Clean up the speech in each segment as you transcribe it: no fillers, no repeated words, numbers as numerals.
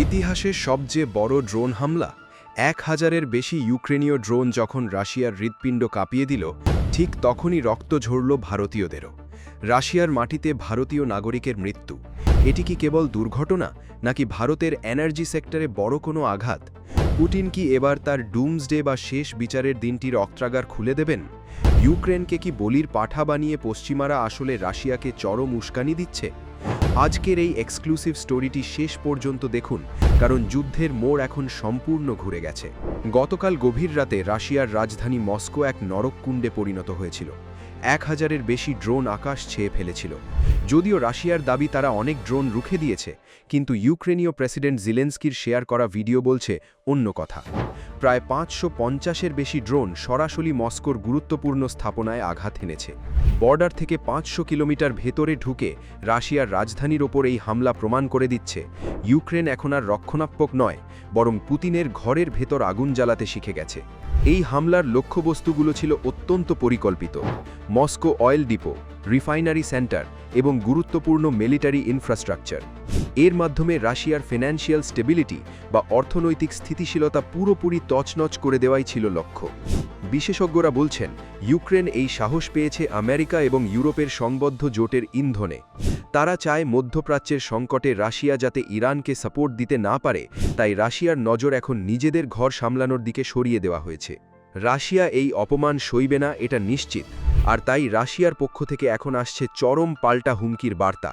ইতিহাসের সবচেয়ে বড় ড্রোন হামলা ১,০০০-এর বেশি ইউক্রেনীয় ড্রোন যখন রাশিয়ার হৃৎপিণ্ড কাঁপিয়ে দিল, ঠিক তখনই রক্ত ঝরল ভারতীয়দেরও। রাশিয়ার মাটিতে ভারতীয় নাগরিকের মৃত্যু, এটি কি কেবল দুর্ঘটনা নাকি ভারতের এনার্জি সেক্টরে বড় কোনো আঘাত? পুতিন কি এবার তার ডুমসডে বা শেষ বিচারের দিনটির অস্ত্রাগার খুলে দেবেন? ইউক্রেনকে কি বলির পাঠা বানিয়ে পশ্চিমারা আসলে রাশিয়াকে চরম উস্কানি দিচ্ছে? আজকের এই এক্সক্লুসিভ স্টোরিটি শেষ পর্যন্ত দেখুন, কারণ যুদ্ধের মোড় এখন সম্পূর্ণ ঘুরে গেছে। গতকাল গভীর রাতে রাশিয়ার রাজধানী মস্কো এক নরককুণ্ডে পরিণত হয়েছিল। ১,০০০-এর বেশি ড্রোন আকাশ ছেয়ে ফেলেছিল। যদিও রাশিয়ার দাবি তারা অনেক ড্রোন রুখে দিয়েছে, কিন্তু ইউক্রেনীয় প্রেসিডেন্ট জিলেনস্কির শেয়ার করা ভিডিও বলছে অন্য কথা। প্রায় ৫৫০-এর বেশি ড্রোন সরাসরি মস্কোর গুরুত্বপূর্ণ স্থাপনায় আঘাত এনেছে। বর্ডার থেকে ৫০০ কিলোমিটার ভেতরে ঢুকে রাশিয়ার রাজধানীর ওপর এই হামলা প্রমাণ করে দিচ্ছে ইউক্রেন এখন আর রক্ষণাত্মক নয়, বরং পুতিনের ঘরের ভেতর আগুন জ্বালাতে শিখে গেছে। এই হামলার লক্ষ্যবস্তুগুলো ছিল অত্যন্ত পরিকল্পিত। Moscow oil depot, refinery centre এবং গুরুত্বপূর্ণ মিলিটারি ইনফ্রাস্ট্রাকচার। এর মাধ্যমে রাশিয়ার ফিন্যান্সিয়াল স্টেবিলিটি বা অর্থনৈতিক স্থিতিশীলতা পুরোপুরি তছনছ করে দেওয়াই ছিল লক্ষ্য। বিশেষজ্ঞরা বলছেন, ইউক্রেন এই সাহস পেয়েছে আমেরিকা এবং ইউরোপের সংবদ্ধ জোটের ইন্ধনে। তারা চায় মধ্যপ্রাচ্যের সংকটে রাশিয়া যাতে ইরানকে সাপোর্ট দিতে না পারে, তাই রাশিয়ার নজর এখন নিজেদের ঘর সামলানোর দিকে সরিয়ে দেওয়া হয়েছে। রাশিয়া এই অপমান সইবে না, এটা নিশ্চিত। আর তাই রাশিয়ার পক্ষ থেকে এখন আসছে চরম পাল্টা হুমকির বার্তা।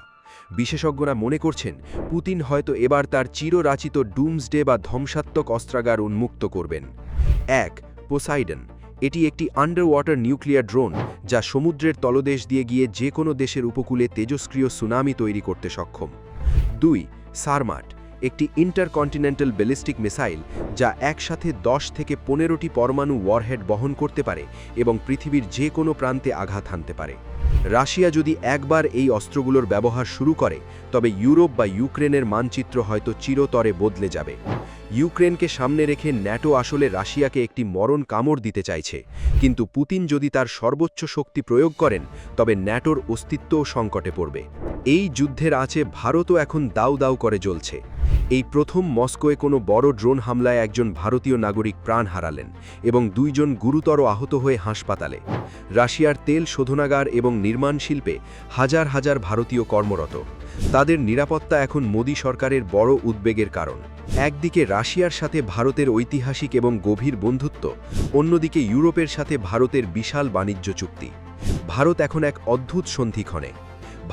বিশেষজ্ঞরা মনে করছেন, পুতিন হয়তো এবার তার চিররাচিত ডুমসডে বা ধ্বংসাত্মক অস্ত্রাগার উন্মুক্ত করবেন। ১. পোসাইডন। এটি একটি আন্ডারওয়াটার নিউক্লিয়ার ড্রোন, যা সমুদ্রের তলদেশ দিয়ে গিয়ে যে কোনো দেশের উপকূলে তেজস্ক্রিয় সুনামি তৈরি করতে সক্ষম। ২. সারমাট। একটি ইন্টারকন্টিনেন্টাল ব্যালিস্টিক মিসাইল, যা একসাথে ১০ থেকে ১৫টি পরমাণু ওয়ারহেড বহন করতে পারে এবং পৃথিবীর যে কোনো প্রান্তে আঘাত হানতে পারে। রাশিয়া যদি একবার এই অস্ত্রগুলোর ব্যবহার শুরু করে, তবে ইউরোপ বা ইউক্রেনের মানচিত্র হয়তো চিরতরে বদলে যাবে। ইউক্রেনকে সামনে রেখে ন্যাটো আসলে রাশিয়াকে একটি মরণ কামড় দিতে চাইছে, কিন্তু পুতিন যদি তার সর্বোচ্চ শক্তি প্রয়োগ করেন, তবে ন্যাটোর অস্তিত্বও সংকটে পড়বে। এই যুদ্ধের আঁচে ভারতও এখন দাউ দাউ করে জ্বলছে। এই প্রথম মস্কোয় কোনো বড় ড্রোন হামলায় একজন ভারতীয় নাগরিক প্রাণ হারালেন এবং ২ জন গুরুতর আহত হয়ে হাসপাতালে। রাশিয়ার তেল শোধনাগার এবং নির্মাণ শিল্পে হাজার হাজার ভারতীয় কর্মরত। তাদের নিরাপত্তা এখন মোদি সরকারের বড় উদ্বেগের কারণ। একদিকে রাশিয়ার সাথে ভারতের ঐতিহাসিক এবং গভীর বন্ধুত্ব, অন্যদিকে ইউরোপের সাথে ভারতের বিশাল বাণিজ্য চুক্তি। ভারত এখন এক অদ্ভুত সন্ধিক্ষণে।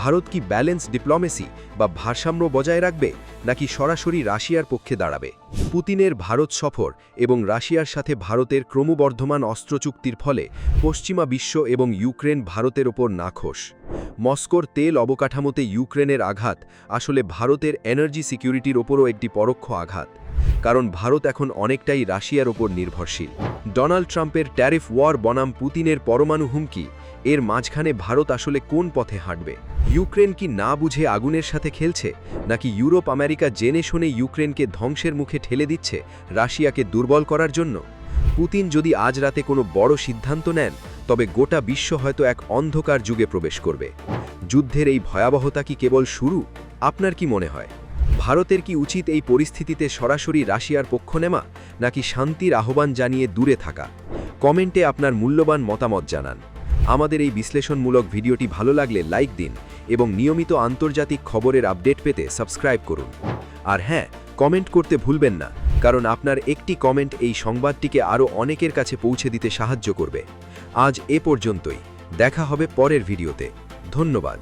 ভারত কি ব্যালেন্স ডিপ্লোমেসি বা ভারসাম্য বজায় রাখবে, নাকি সরাসরি রাশিয়ার পক্ষে দাঁড়াবে? পুতিনের ভারত সফর এবং রাশিয়ার সাথে ভারতের ক্রমবর্ধমান অস্ত্র চুক্তির ফলে পশ্চিমা বিশ্ব এবং ইউক্রেন ভারতের ওপর নাখোশ। মস্কোর তেল অবকাঠামোতে ইউক্রেনের আঘাত আসলে ভারতের এনার্জি সিকিউরিটির ওপরও একটি পরোক্ষ আঘাত, কারণ ভারত এখন অনেকটাই রাশিয়ার ওপর নির্ভরশীল। ডোনাল্ড ট্রাম্পের ট্যারিফ ওয়ার বনাম পুতিনের পরমাণু হুমকি, এর মাঝখানে ভারত আসলে কোন পথে হাঁটবে? ইউক্রেন কি না বুঝে আগুনের সাথে খেলছে, নাকি ইউরোপ আমেরিকা জেনে শুনে ইউক্রেনকে ধ্বংসের মুখে ঠেলে দিচ্ছে রাশিয়াকে দুর্বল করার জন্য? পুতিন যদি আজ রাতে কোনো বড় সিদ্ধান্ত নেন, তবে গোটা বিশ্ব হয়তো এক অন্ধকার যুগে প্রবেশ করবে। যুদ্ধের এই ভয়াবহতা কি কেবল শুরু? আপনার কি মনে হয়? ভারতের কি উচিত এই পরিস্থিতিতে সরাসরি রাশিয়ার পক্ষ নেওয়া, নাকি শান্তির আহ্বান জানিয়ে দূরে থাকা? কমেন্টে আপনার মূল্যবান মতামত জানান। আমাদের এই বিশ্লেষণমূলক ভিডিওটি ভালো লাগলে লাইক দিন এবং নিয়মিত আন্তর্জাতিক খবরের আপডেট পেতে সাবস্ক্রাইব করুন। আর হ্যাঁ, কমেন্ট করতে ভুলবেন না, কারণ আপনার একটি কমেন্ট এই সংবাদটিকে আরও অনেকের কাছে পৌঁছে দিতে সাহায্য করবে। আজ এ পর্যন্তই, দেখা হবে পরের ভিডিওতে। ধন্যবাদ।